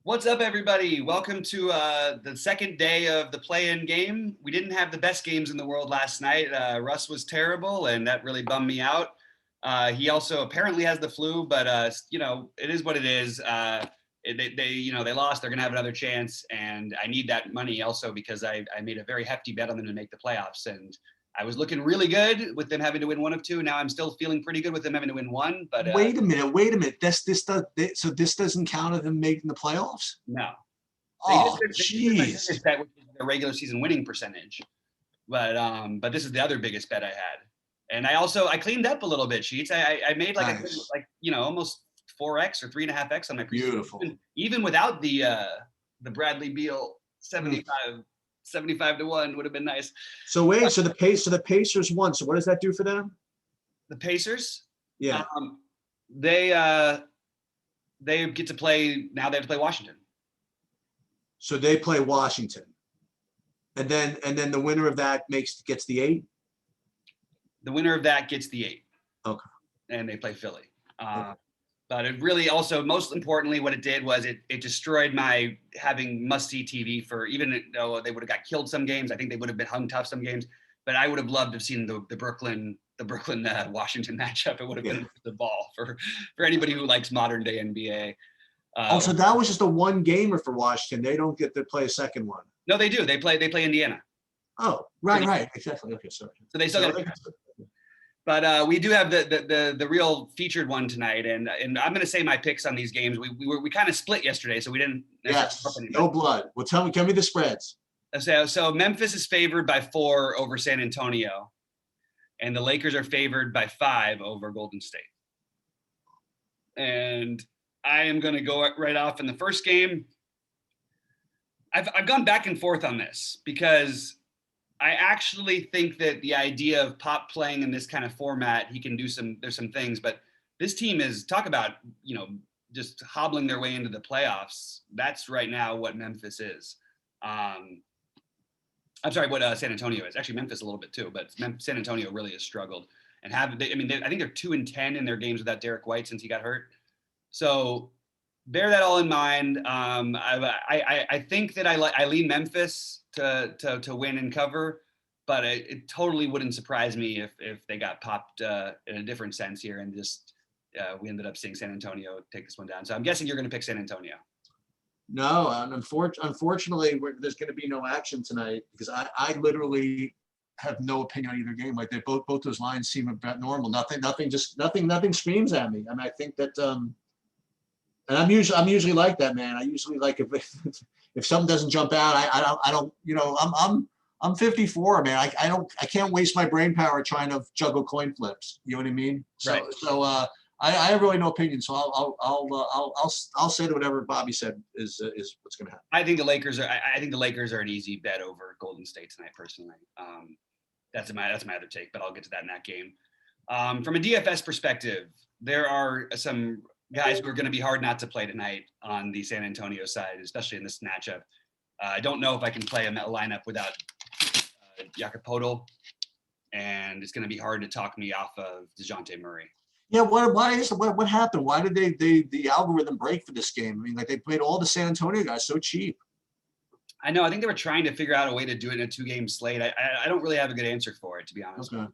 What's up, everybody? Welcome to the second day of the play-in game. We didn't have the best games in the world last night. Russ was terrible, and that really bummed me out. He also apparently has the flu, but it is what it is. They lost. They're gonna have another chance, and I need that money also because I made a very hefty bet on them to make the playoffs, and I was looking really good with them having to win one of two. Now I'm still feeling pretty good with them having to win one. But wait a minute. This doesn't count as them making the playoffs? no. Oh, jeez. jeez. Bet, which is their regular season winning percentage. But this is the other biggest bet I had. And I cleaned up a little bit, Sheets. I made Nice. almost 4x or 3.5x on my preseason. Beautiful. Even without the Bradley Beal 75 to 1 would have been nice. So wait, so the Pacers won. So what does that do for them? The Pacers, Yeah. They get to play now. They have to play Washington. So they play Washington, and then the winner of that gets the 8. The winner of that gets the 8. Okay. And they play Philly. Okay. But it really also, most importantly, what it did was it destroyed my having must-see TV for, even though they would have got killed some games. I think they would have been hung tough some games. But I would have loved to have seen the Brooklyn Washington matchup. It would have been the ball for anybody who likes modern day NBA. So that was just a one gamer for Washington. They don't get to play a second one. No, they do. They play Indiana. Oh, right, exactly. Okay, sorry. So they still got. But we do have the real featured one tonight, and I'm going to say my picks on these games. We kind of split yesterday, so we didn't. Yes. No blood. Well, tell me the spreads. So Memphis is favored by 4 over San Antonio, and the Lakers are favored by 5 over Golden State. And I am going to go right off in the first game. I've gone back and forth on this because I actually think that the idea of Pop playing in this kind of format, he can do there's some things, but this team is, talk about, just hobbling their way into the playoffs. That's right now what Memphis is. I'm sorry, what San Antonio is. Actually, Memphis a little bit too, but San Antonio really has struggled. And I think they're 2-10 in their games without Derek White since he got hurt. So bear that all in mind. I think that I lean Memphis to win and cover, but it totally wouldn't surprise me if they got popped in a different sense here and just we ended up seeing San Antonio take this one down. So I'm guessing you're going to pick San Antonio. No, and unfortunately, there's going to be no action tonight because I literally have no opinion on either game. Like both those lines seem about normal. Nothing screams at me. I mean, I think that. And I'm usually like that, man. I usually like if something doesn't jump out, I don't. I'm 54, man. I can't waste my brain power trying to juggle coin flips. You know what I mean? Right. So I have really no opinion. So I'll say that whatever Bobby said is what's going to happen. I think the Lakers are an easy bet over Golden State tonight, personally. That's my other take, but I'll get to that in that game. From a DFS perspective, there are some guys who are going to be hard not to play tonight on the San Antonio side, especially in this matchup. I don't know if I can play a lineup without Jakob Poeltl, and it's going to be hard to talk me off of DeJounte Murray. Yeah, what happened? Why did the algorithm break for this game? I mean, like they played all the San Antonio guys so cheap. I know. I think they were trying to figure out a way to do it in a 2-game slate. I don't really have a good answer for it, to be honest. Okay.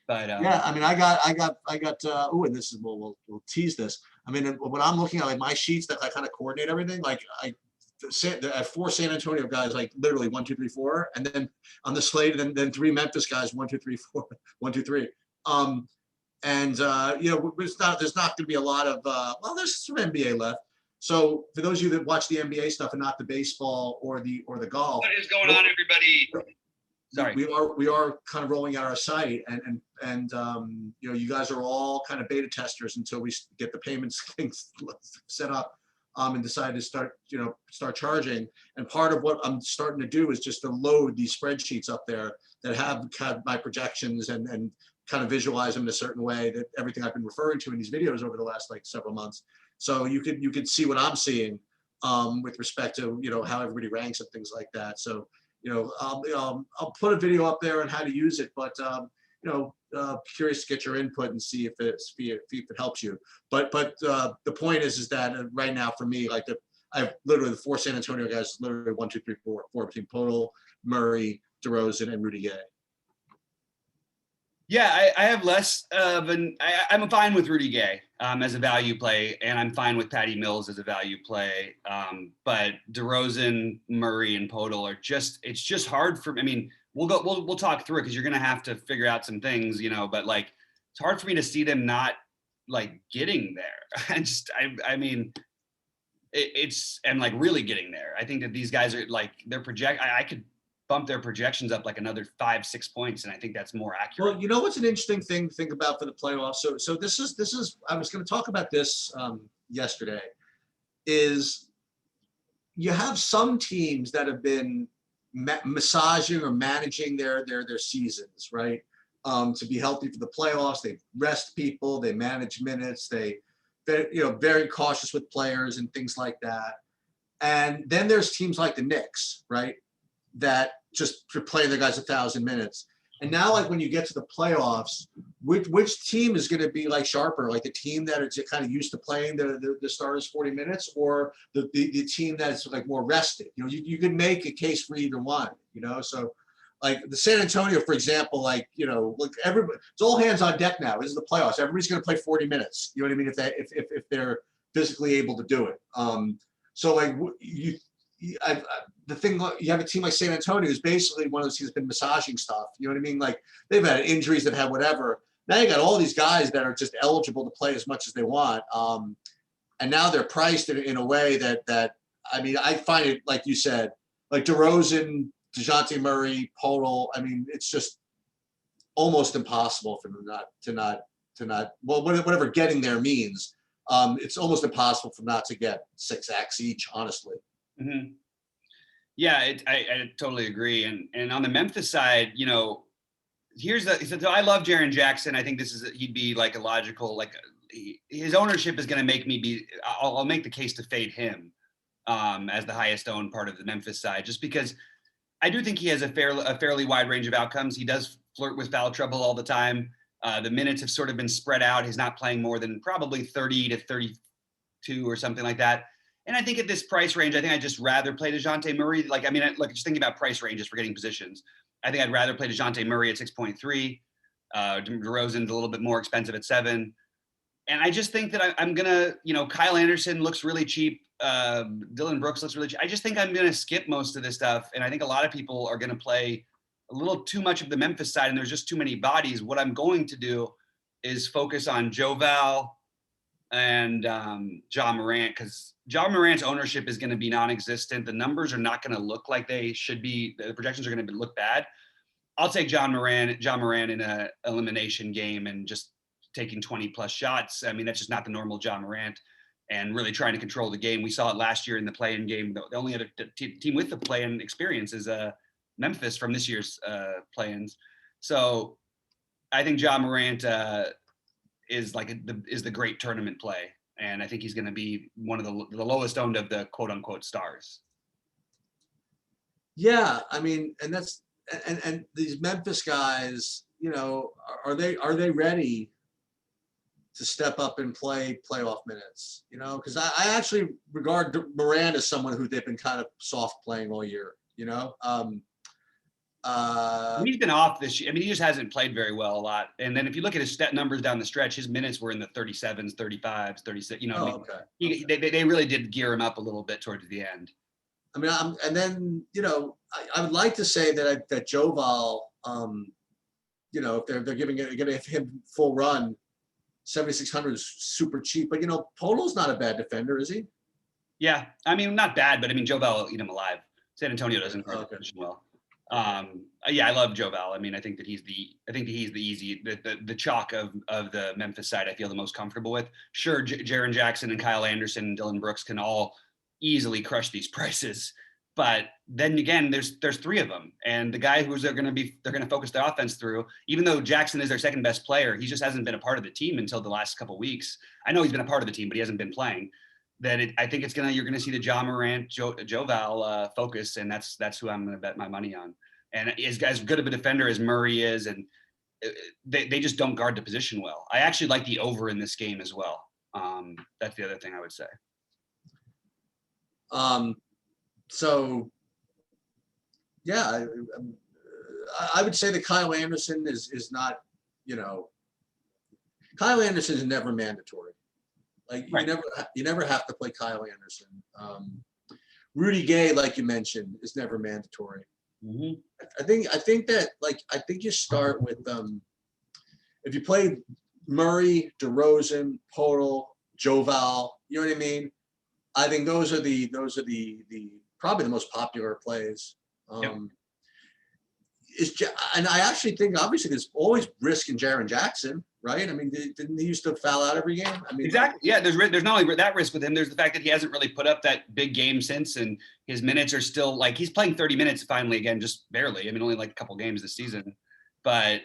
But yeah, I mean, I got. And this is we'll tease this. I mean, when I'm looking at like my sheets that I kind of coordinate everything, like I have 4 San Antonio guys, like literally 1, 2, 3, 4, and then on the slate, and then 3 Memphis guys, 1, 2, 3, 4, 1, 2, 3. There's not going to be a lot of there's some NBA left. So for those of you that watch the NBA stuff and not the baseball or the golf, what is going on, everybody? Sorry. We are kind of rolling out our site, and you guys are all kind of beta testers until we get the payments things set up, and decide to start charging. And part of what I'm starting to do is just to load these spreadsheets up there that have kind of my projections and kind of visualize them in a certain way, that everything I've been referring to in these videos over the last several months. So you could see what I'm seeing with respect to how everybody ranks and things like that. So. I'll put a video up there on how to use it, but curious to get your input and see if it helps you. But the point is that right now for me, I have literally the 4 San Antonio guys, literally 1, 2, 3, 4 between Podol, Murray, DeRozan, and Rudy Gay. Yeah, I have less of I'm fine with Rudy Gay as a value play, and I'm fine with Patty Mills as a value play. But DeRozan, Murray, and Podol are it's just hard for me. I mean, we'll talk through it because you're gonna have to figure out some things, but like it's hard for me to see them not like getting there. I mean, it's and like really getting there. I think that these guys are like I could bump their projections up like another 5-6 points, and I think that's more accurate. Well, you know what's an interesting thing to think about for the playoffs. So this is I was going to talk about this yesterday. Is you have some teams that have been massaging or managing their seasons, right? To be healthy for the playoffs, they rest people, they manage minutes, they're very cautious with players and things like that. And then there's teams like the Knicks, right? That just play their guys 1,000 minutes. And now, like when you get to the playoffs, which team is going to be like sharper? Like the team that is kind of used to playing the starters 40 minutes, or the team that's like more rested? You could make a case for either one. So like the San Antonio, for example, look, everybody, it's all hands on deck now. This is the playoffs. Everybody's going to play 40 minutes. You know what I mean? If they're physically able to do it. So like the thing, you have a team like San Antonio is basically one of those teams that's been massaging stuff. You know what I mean? Like they've had injuries, they've had whatever. Now you got all these guys that are just eligible to play as much as they want. And now they're priced in a way that I mean, I find it, like you said, like DeRozan, DeJounte Murray, Podol. I mean, it's just almost impossible for them to not well, whatever getting there means. It's almost impossible for them not to get 6x each, honestly. Mm-hmm. Yeah, I totally agree. And on the Memphis side, so I love Jaren Jackson. I think he'd be like a logical, his ownership is going to make me I'll make the case to fade him as the highest owned part of the Memphis side, just because I do think he has a fairly wide range of outcomes. He does flirt with foul trouble all the time. The minutes have sort of been spread out. He's not playing more than probably 30 to 32 or something like that. And I think at this price range, I think I'd just rather play DeJounte Murray. Just thinking about price ranges for getting positions. I think I'd rather play DeJounte Murray at 6.3. DeRozan's a little bit more expensive at 7. And I just think that I'm going to, Kyle Anderson looks really cheap. Dylan Brooks looks really cheap. I just think I'm going to skip most of this stuff. And I think a lot of people are going to play a little too much of the Memphis side, and there's just too many bodies. What I'm going to do is focus on Joe Val and Ja Morant, because Ja Morant's ownership is going to be non-existent. The numbers are not going to look like they should be. The projections are going to look bad. I'll take Ja Morant in a elimination game and just taking 20 plus shots. I mean, that's just not the normal Ja Morant, and really trying to control the game. We saw it last year in the play-in game. The only other team with the play-in experience is Memphis from this year's play-ins. So I think Ja Morant is the great tournament play, and I think he's going to be one of the lowest owned of the quote unquote stars. Yeah, I mean, and that's and these Memphis guys, are they ready to step up and play playoff minutes? Because I actually regard Morant as someone who they've been kind of soft playing all year. He's been off this year. I mean, he just hasn't played very well a lot. And then if you look at his stat numbers down the stretch, his minutes were in the 37s, 35s, 36. Okay. They really did gear him up a little bit towards the end. I mean, I would like to say that Joval, if they're giving him full run, 7,600 is super cheap. But Podol's not a bad defender, is he? Yeah, I mean, not bad, but I mean, Joval will eat him alive. San Antonio doesn't guard the position well. Yeah, I love Joe Val. I mean, I think he's the chalk of the Memphis side I feel the most comfortable with. Sure, Jaren Jackson and Kyle Anderson and Dylan Brooks can all easily crush these prices. But then again, there's 3 of them. And the guy they're going to focus their offense through, even though Jackson is their second best player, he just hasn't been a part of the team until the last couple of weeks. I know he's been a part of the team, but he hasn't been playing. I think you're going to see the Ja Morant, Joe Val focus, and that's who I'm going to bet my money on. And as good of a defender as Murray is, and they just don't guard the position well. I actually like the over in this game as well. That's the other thing I would say. So yeah, I would say that Kyle Anderson is not, Kyle Anderson is never mandatory. Like Right. you never have to play Kyle Anderson. Rudy Gay, like you mentioned, is never mandatory. Mm-hmm. I think that you start with if you play Murray, DeRozan, Podol, Joval, you know what I mean? I think those are the probably the most popular plays. Yep. And I actually think obviously there's always risk in Jaren Jackson, right? I mean, didn't he used to foul out every game? I mean, Exactly. Yeah, there's not only that risk with him. There's the fact that he hasn't really put up that big game since, and his minutes are still like he's playing 30 minutes finally again, just barely. I mean, only like a couple games this season. But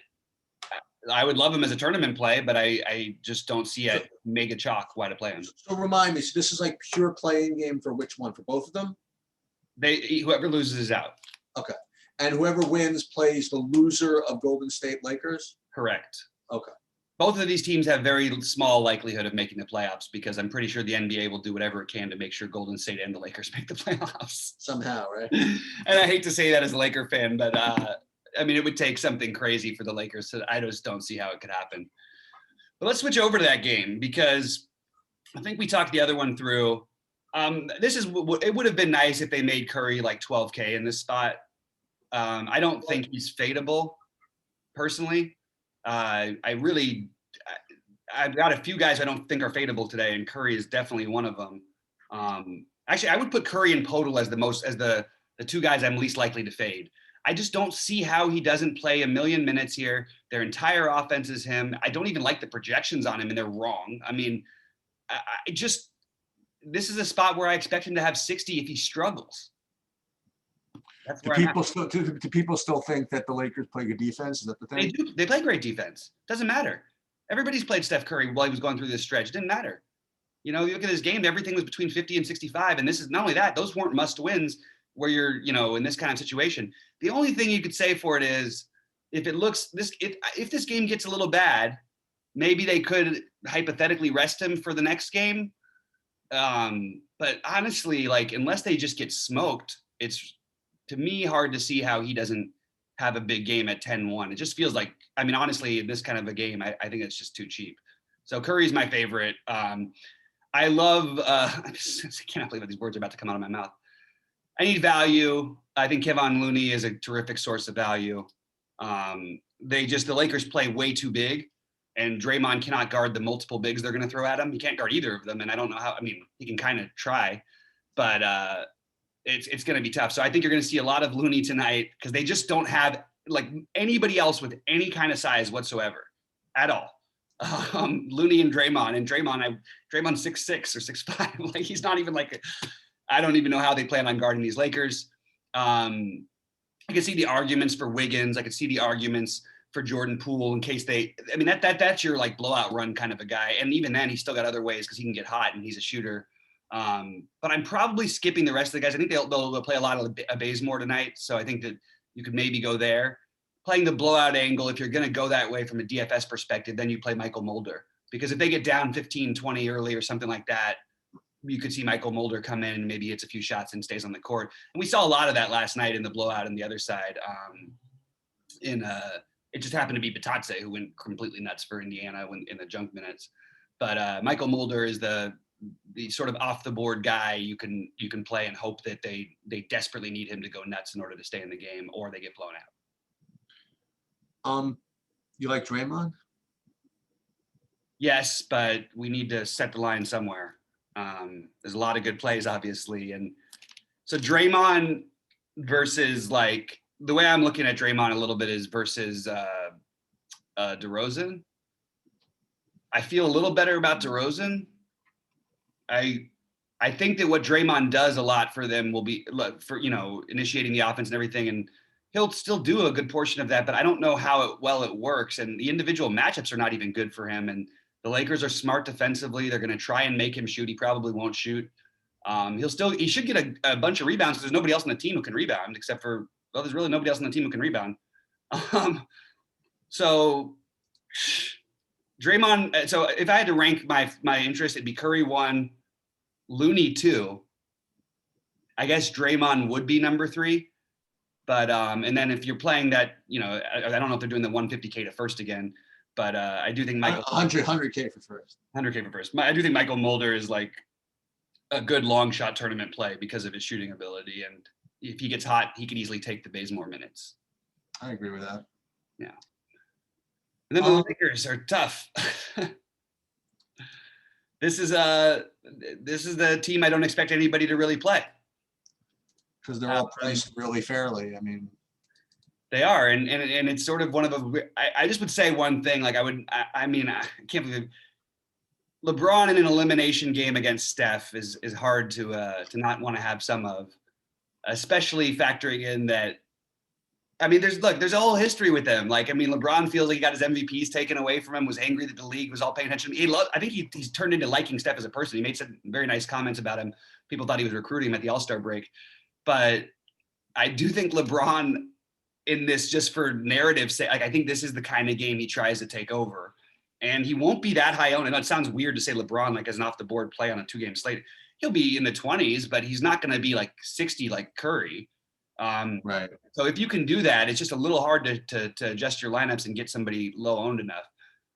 I would love him as a tournament play, but I just don't see a mega chalk why to play him. So remind me, so this is like pure playing game for which one? For both of them? Whoever loses is out. Okay. And whoever wins plays the loser of Golden State Lakers? Correct. Okay. Both of these teams have very small likelihood of making the playoffs because I'm pretty sure the NBA will do whatever it can to make sure Golden State and the Lakers make the playoffs. Somehow, right? And I hate to say that as a Laker fan, but I mean, it would take something crazy for the Lakers. So I just don't see how it could happen. But let's switch over to that game because I think we talked the other one through. It would have been nice if they made Curry like 12K in this spot. I don't think he's fadeable personally. I've got a few guys I don't think are fadeable today, and Curry is definitely one of them. Actually, I would put Curry and Podol as the two guys I'm least likely to fade. I just don't see how he doesn't play a million minutes here. Their entire offense is him. I don't even like the projections on him, and they're wrong. I mean, this is a spot where I expect him to have 60 if he struggles. That's where do people still think that the Lakers play good defense? Is that the thing? They do. They play great defense. Doesn't matter. Everybody's played Steph Curry while he was going through this stretch. It didn't matter. You look at his game, everything was between 50 and 65. And this is not only that, those weren't must wins where you're, in this kind of situation. The only thing you could say for it is if this game gets a little bad, maybe they could hypothetically rest him for the next game. But honestly, unless they just get smoked, it's to me hard to see how he doesn't have a big game at 10-1. It just feels like, honestly, in this kind of a game, I think it's just too cheap. So Curry's my favorite. I love, I cannot believe that these words are about to come out of my mouth. I need value. I think Kevon Looney is a terrific source of value. The Lakers play way too big, and Draymond cannot guard the multiple bigs they're going to throw at him. He can't guard either of them, and I don't know how. He can kind of try, but it's going to be tough. So I think you're going to see a lot of Looney tonight because they just don't have anybody else with any kind of size whatsoever at all. Looney and Draymond, Draymond's 6'6" or 6'5". He's not even I don't even know how they plan on guarding these Lakers. I can see the arguments for Wiggins. I could see the arguments for Jordan Poole in case that's your blowout run kind of a guy. And even then he's still got other ways because he can get hot and he's a shooter. But I'm probably skipping the rest of the guys. I think they'll play a lot of Bazemore tonight. So I think that you could maybe go there. Playing the blowout angle, if you're going to go that way from a DFS perspective, then you play Michael Mulder. Because if they get down 15-20 early or something like that, you could see Michael Mulder come in and maybe hits a few shots and stays on the court. And we saw a lot of that last night in the blowout on the other side. It just happened to be Batatse who went completely nuts for Indiana in the junk minutes. But Michael Mulder is the sort of off the board guy you can play and hope that they desperately need him to go nuts in order to stay in the game or they get blown out. You like Draymond? Yes, but we need to set the line somewhere. There's a lot of good plays, obviously. And so Draymond versus the way I'm looking at Draymond a little bit is versus DeRozan. I feel a little better about DeRozan. I think that what Draymond does a lot for them will be for, initiating the offense and everything. And he'll still do a good portion of that, but I don't know how well it works. And the individual matchups are not even good for him. And the Lakers are smart defensively. They're going to try and make him shoot. He probably won't shoot. He should get a bunch of rebounds because there's nobody else on the team who can rebound except for, there's really nobody else on the team who can rebound. So Draymond, so if I had to rank my interest, it'd be Curry 1, Looney 2, I guess Draymond would be number 3. But and then if you're playing that, I don't know if they're doing the 150K to first again, but I do think Michael 100K for first. 100K for first. I do think Michael Mulder is like a good long shot tournament play because of his shooting ability, and if he gets hot, he could easily take the Bazemore minutes. I agree with that. Yeah. And then the Lakers are tough. This is the team I don't expect anybody to really play. Because they're all priced really fairly. I mean, they are, and it's sort of one of the. I just would say one thing. Like I can't believe LeBron in an elimination game against Steph is hard to not want to have some of, especially factoring in that. I mean, there's a whole history with them. Like, I mean, LeBron feels like he got his MVPs taken away from him, was angry that the league was all paying attention. I think he's turned into liking Steph as a person. He made some very nice comments about him. People thought he was recruiting him at the All-Star break. But I do think LeBron in this, just for narrative's sake, like I think this is the kind of game he tries to take over. And he won't be that high owned. I know it sounds weird to say LeBron like as an off the board play on a 2-game slate. He'll be in the 20s, but he's not going to be like 60 like Curry. Right. So if you can do that, it's just a little hard to adjust your lineups and get somebody low owned enough.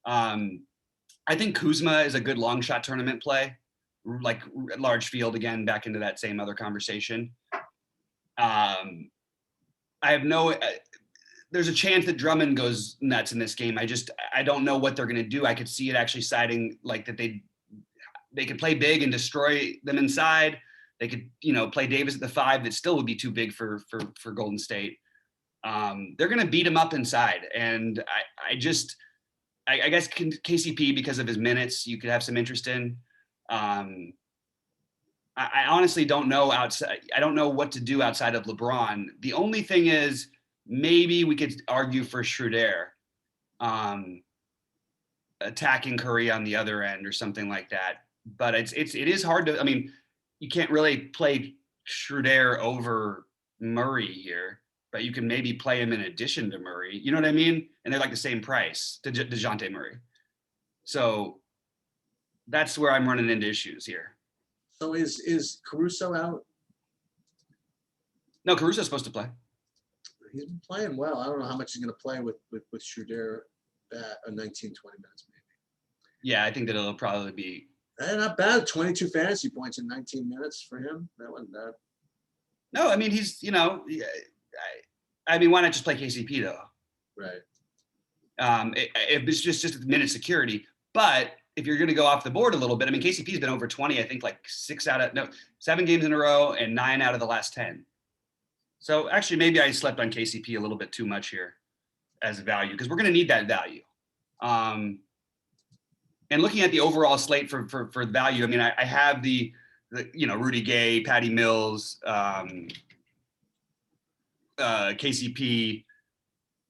I think Kuzma is a good long shot tournament play, like large field again, back into that same other conversation. There's a chance that Drummond goes nuts in this game. I don't know what they're going to do. I could see it actually siding like that. They could play big and destroy them inside. They could, play Davis at the 5. That still would be too big for Golden State. They're going to beat him up inside. And I guess KCP, because of his minutes, you could have some interest in. I honestly don't know outside. I don't know what to do outside of LeBron. The only thing is maybe we could argue for Schroeder attacking Curry on the other end or something like that. But it is hard to. I mean, you can't really play Schroeder over Murray here, but you can maybe play him in addition to Murray. You know what I mean? And they're like the same price to DeJounte Murray. So that's where I'm running into issues here. So is Caruso out? No, Caruso's supposed to play. He's been playing well. I don't know how much he's going to play with Schroeder at 19, 20 minutes maybe. Yeah, I think that it'll probably be. Not bad. 22 fantasy points in 19 minutes for him. That wasn't bad. No, I mean, he's, I mean, why not just play KCP though? Right. It's just minute security. But if you're going to go off the board a little bit, I mean, KCP's been over 20, I think like 7 games in a row and 9 out of the last 10. So actually, maybe I slept on KCP a little bit too much here as value, because we're going to need that value. And looking at the overall slate for value, I mean, I have the Rudy Gay, Patty Mills, KCP,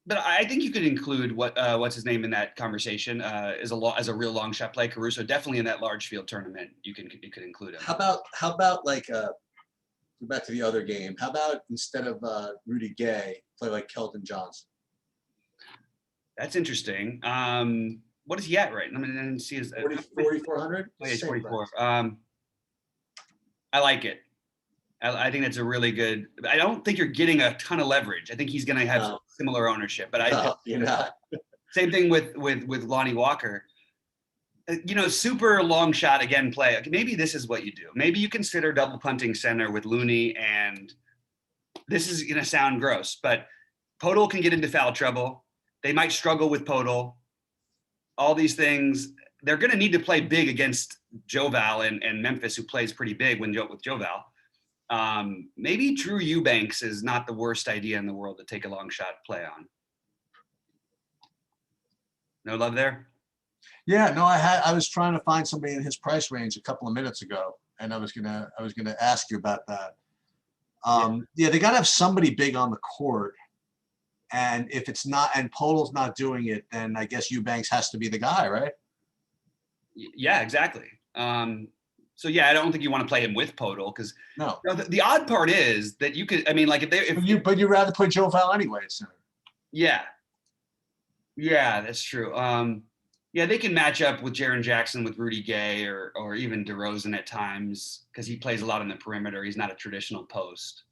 but I think you could include what's his name in that conversation as a real long shot play. Caruso definitely in that large field tournament. You could include him. How about like go back to the other game? How about instead of Rudy Gay, play like Kelvin Johnson? That's interesting. What is he at right now? I mean, see his 4,400. Oh, yeah, 44. I like it. I think that's a really good. I don't think you're getting a ton of leverage. I think he's going to have similar ownership, but you're not. Same thing with Lonnie Walker. Super long shot again play. Maybe this is what you do. Maybe you consider double punting center with Looney, and this is going to sound gross, but Podol can get into foul trouble. They might struggle with Podol. All these things, they're going to need to play big against Joval and Memphis, who plays pretty big with Joval. Maybe Drew Eubanks is not the worst idea in the world to take a long shot play on. No love there? Yeah, no, I was trying to find somebody in his price range a couple of minutes ago, and I was gonna ask you about that. Yeah, they gotta have somebody big on the court. And if it's not, and Podol's not doing it, then I guess Eubanks has to be the guy, right? Yeah, exactly. So yeah, I don't think you want to play him with Podol, because no. The odd part is that you could. I mean, like but you'd rather play Joe Val anyway, so. Yeah, that's true. Yeah, they can match up with Jaren Jackson, with Rudy Gay, or even DeRozan at times because he plays a lot on the perimeter. He's not a traditional post.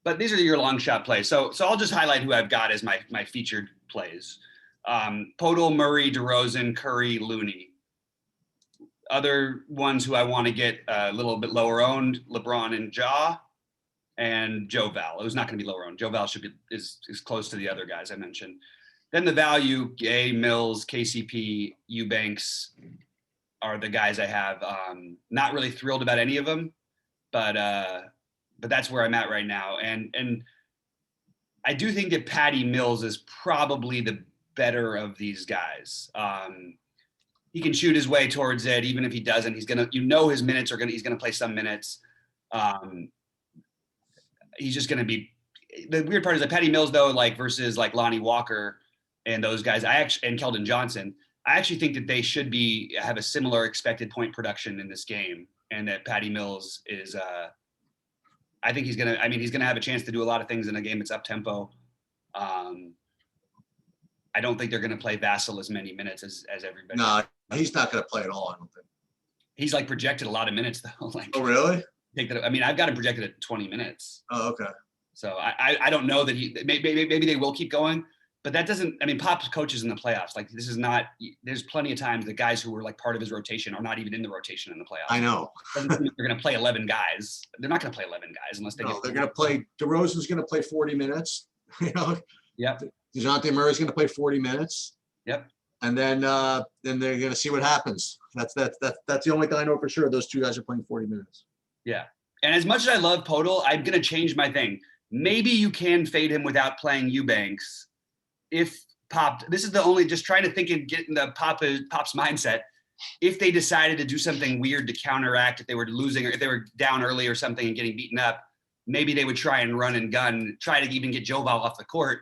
But these are your long shot plays. So I'll just highlight who I've got as my featured plays. Podol, Murray, DeRozan, Curry, Looney. Other ones who I want to get a little bit lower owned: LeBron and Ja, and Joe Val. It was not going to be lower owned. Joe Val is close to the other guys I mentioned. Then the value: Gay, Mills, KCP, Eubanks are the guys I have. Not really thrilled about any of them, but that's where I'm at right now. And I do think that Patty Mills is probably the better of these guys. He can shoot his way towards it. Even if he doesn't, he's his minutes he's going to play some minutes. He's just going to be, the weird part is that Patty Mills though, like versus like Lonnie Walker and those guys, and Kelvin Johnson, I actually think that they should have a similar expected point production in this game. And that Patty Mills is, I think he's going to have a chance to do a lot of things in a game that's up tempo. I don't think they're going to play Vassell as many minutes as everybody. No, he's not going to play at all, I don't think. He's like projected a lot of minutes though. Oh, really? I've got him projected at 20 minutes. Oh, okay. So I don't know that maybe they will keep going, but that doesn't, Pop's coaches in the playoffs. Like this is not, there's plenty of times the guys who were like part of his rotation are not even in the rotation in the playoffs. I know. Doesn't mean they're going to play 11 guys. They're not going to play 11 guys unless they they're going to play. DeRozan's going to play 40 minutes. Yep. DeJounte Murray's going to play 40 minutes. Yep. And then they're going to see what happens. That's the only thing I know for sure. Those two guys are playing 40 minutes. Yeah. And as much as I love Podol, I'm going to change my thing. Maybe you can fade him without playing Eubanks. If Pop, this is the only, just trying to think and get in the Pop's mindset. If they decided to do something weird to counteract, if they were losing or if they were down early or something and getting beaten up, maybe they would try and run and gun, try to even get Joe Val off the court.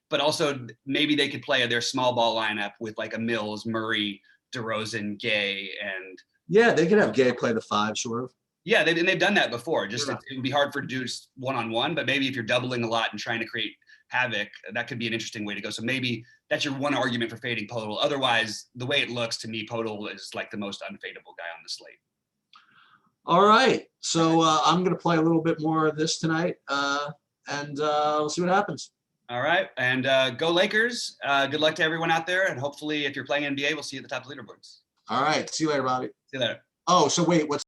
But also maybe they could play their small ball lineup with like a Mills, Murray, DeRozan, Gay, and yeah, they could have Gay play the 5 sort of. Yeah, they've done that before. Just it would be hard for dudes one-on-one, but maybe if you're doubling a lot and trying to create havoc, that could be an interesting way to go. So maybe that's your one argument for fading Podol. Otherwise, the way it looks to me, Podol is like the most unfadable guy on the slate. All right, so I'm going to play a little bit more of this tonight, and we'll see what happens. All right, and go Lakers. Good luck to everyone out there, and hopefully if you're playing NBA, we'll see you at the top of the leaderboards. All right, see you later, Bobby. See you later. Oh, so wait, what's